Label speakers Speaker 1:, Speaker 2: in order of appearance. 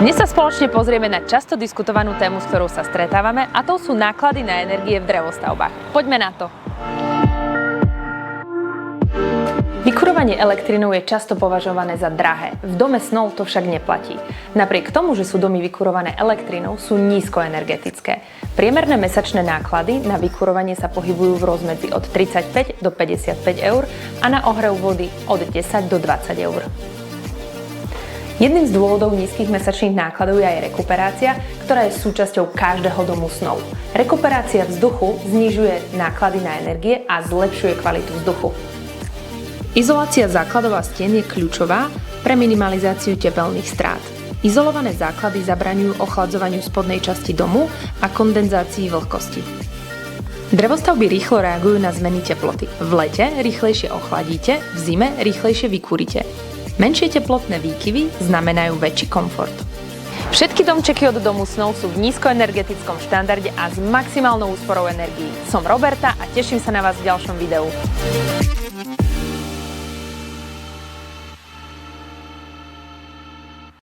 Speaker 1: Dnes sa spoločne pozrieme na často diskutovanú tému, s ktorou sa stretávame, a to sú náklady na energie v drevostavbách. Poďme na to. Vykurovanie elektrínou je často považované za drahé. V dome snov to však neplatí. Napriek tomu, že sú domy vykurované elektrínou, sú nízkoenergetické. Priemerné mesačné náklady na vykurovanie sa pohybujú v rozmedzi od 35 do 55 eur a na ohrev vody od 10 do 20 eur. Jedným z dôvodov nízkych mesačných nákladov je aj rekuperácia, ktorá je súčasťou každého domu snov. Rekuperácia vzduchu znižuje náklady na energie a zlepšuje kvalitu vzduchu. Izolácia základov a stien je kľúčová pre minimalizáciu tepelných strát. Izolované základy zabraňujú ochladzovaniu spodnej časti domu a kondenzácii vlhkosti. Drevostavby rýchlo reagujú na zmeny teploty. V lete rýchlejšie ochladíte, v zime rýchlejšie vykúrite. Menšie teplotné výkyvy znamenajú väčší komfort. Všetky domčeky od domu snov sú v nízkoenergetickom štandarde a s maximálnou úsporou energií. Som Roberta a teším sa na vás v ďalšom videu.